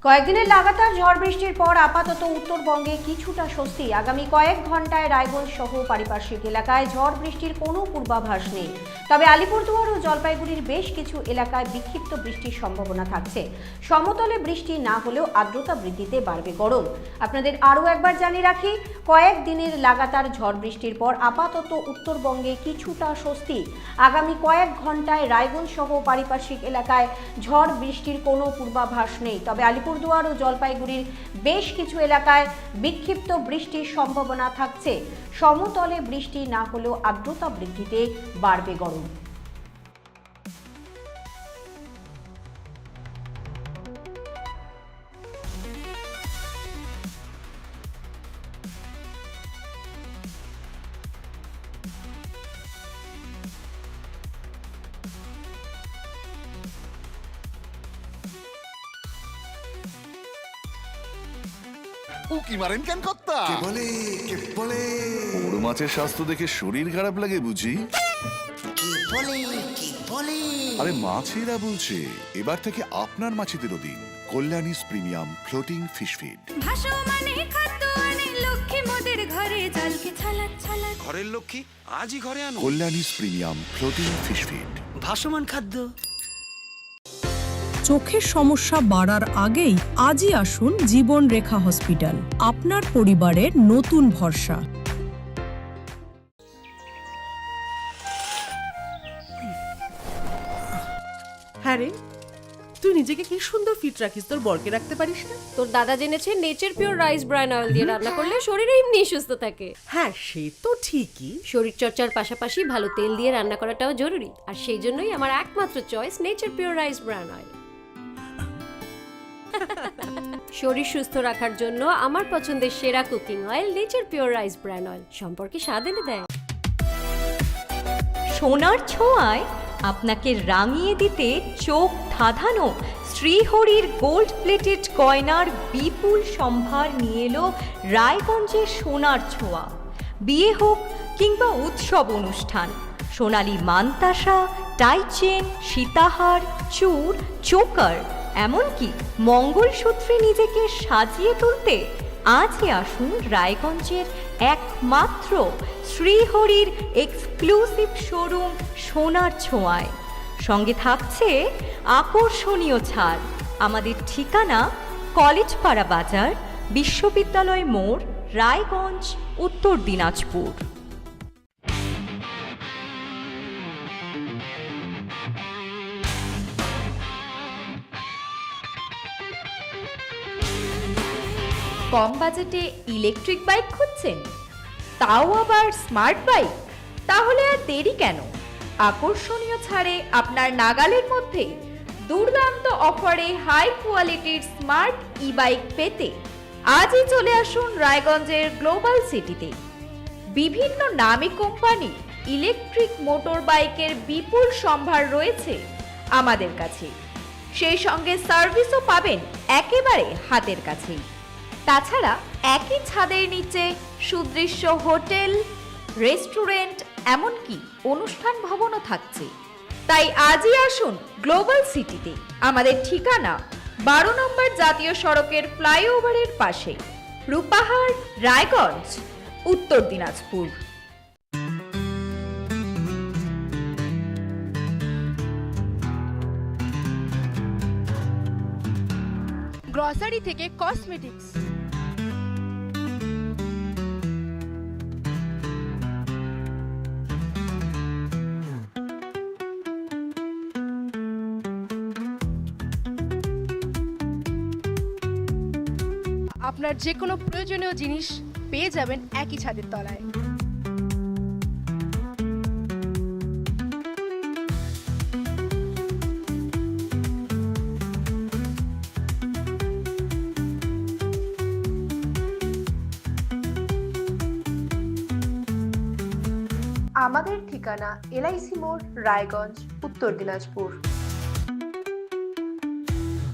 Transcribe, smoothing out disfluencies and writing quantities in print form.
কয়েকদিনের লাগাতার ঝড় বৃষ্টির পর আপাতত উত্তরবঙ্গে কিছুটা স্বস্তি। আগামী কয়েক ঘন্টায় রায়গঞ্জ সহ পারিপার্শ্বিক এলাকায় ঝড় বৃষ্টির কোনো পূর্বাভাস নেই। তবে আলিপুরদুয়ার ও জলপাইগুড়ির বেশ কিছু এলাকায় বিক্ষিপ্ত বৃষ্টির সম্ভাবনা থাকছে। সমতলে বৃষ্টি না হলেও আর্দ্রতা বৃদ্ধিতে বাড়বে গরম। আপনাদের আরও একবার জানিয়ে রাখি, কয়েকদিনের লাগাতার ঝড় বৃষ্টির পর আপাতত উত্তরবঙ্গে কিছুটা স্বস্তি। আগামী কয়েক ঘন্টায় রায়গঞ্জ সহ পারিপার্শ্বিক এলাকায় ঝড় বৃষ্টির কোনো পূর্বাভাস নেই। তবে আলিপুরদুয়ার ও জলপাইগুড়ির বেশ কিছু এলাকায় বিক্ষিপ্ত বৃষ্টির সম্ভাবনা থাকছে। সমতলে বৃষ্টি না হলেও আর্দ্রতা বৃদ্ধিতে বাড়বে গরম। উকি মারেন কেন কর্তা? কে বলে বড় মাছের স্বাস্থ্য দেখে শরীর খারাপ লাগে বুঝি? কে বলে আরে মাছেরা বলছে, এবার থেকে আপনার মাছেদেরও দিন কল্যাণীস প্রিমিয়াম ফ্লোটিং ফিশ ফিড। ভাসমানে খাদ্য আনে লক্ষ্মী মোদের ঘরে জলকে ছলাৎ ছলাৎ। ঘরের লক্ষ্মী আজই ঘরে আনো কল্যাণীস প্রিমিয়াম ফ্লোটিং ফিশ ফিড। ভাসমান খাদ্য। চোখের সমস্যা বাড়ার আগেই আজই আসুন জীবন রেখা হসপিটাল, আপনার পরিবারের নতুন ভরসা। হ্যাঁ রে, তুই নিজেকে কি সুন্দর ফিট রাখিস, তোর বরকে রাখতে পারিস না? তোর দাদা জেনেছে nature pure rice bran oil দিয়ে রান্না করলে শরীর এমনি সুস্থ থাকে। হ্যাঁ, সে তো ঠিকই। শরীর চর্চার পাশাপাশি ভালো তেল দিয়ে রান্না করাটাও জরুরি, আর সেই জন্যই আমার একমাত্র choice nature pure rice bran oil. শরীর সুস্থ রাখার জন্য আমার পছন্দের সেরা cooking oil nature pure rice bran oil সম্পর্কে স্বাদ এনে দেয়। সোনার ছোঁয়ায় আপনাকে রাঙিয়ে দিতে চোখ ধাঁধানো শ্রীহরির গোল্ড প্লেটেড গয়নার বিপুল সম্ভার নিয়ে এলো রায়গঞ্জের সোনার ছোঁয়া। বিয়ে হোক কিংবা উৎসব অনুষ্ঠান, সোনালি মান্তাসা, টাইচেন, সীতাহার, চূড়, চোকার, এমনকি মঙ্গলসূত্রে নিজেকে সাজিয়ে তুলতে আজই আসুন রায়গঞ্জের একমাত্র শ্রীহরির এক্সক্লুসিভ শোরুম সোনার ছোঁয়ায়। সঙ্গে থাকছে আকর্ষণীয় ছাড়। আমাদের ঠিকানা কলেজপাড়া বাজার, বিশ্ববিদ্যালয় মোড়, রায়গঞ্জ, উত্তর দিনাজপুর। কম বাজেটে ইলেকট্রিক বাইক খুঁজছেন, তাও আবার স্মার্ট বাইক? তাহলে আর দেরি কেন? আকর্ষণীয় ছাড়ে আপনার নাগালের মধ্যে দুর্দান্ত অফারে হাই কোয়ালিটির স্মার্ট ই বাইক পেতে আজই চলে আসুন রায়গঞ্জের গ্লোবাল সিটিতে। বিভিন্ন নামী কোম্পানি ইলেকট্রিক মোটর বাইকের বিপুল সম্ভার রয়েছে আমাদের কাছে। সেই সঙ্গে সার্ভিসও পাবেন একেবারে হাতের কাছেই। তাছাড়া একই ছাদের নিচে সুদৃশ্য হোটেল, রেস্টুরেন্ট, এমনকি অনুষ্ঠান ভবনও থাকছে। তাই আজই আসুন গ্লোবাল সিটিতে। আমাদের ঠিকানা 12 নম্বর জাতীয় সড়কের ফ্লাইওভারের পাশে, রূপাহার, রায়গঞ্জ, উত্তর দিনাজপুর। গ্রসারি থেকে কসমেটিক্স, আপনার যে কোনো প্রয়োজনীয় জিনিস পেয়ে যাবেন একই ছাদের তলায়। আমাদের ঠিকানা LIC মোড়, রায়গঞ্জ, উত্তর দিনাজপুর।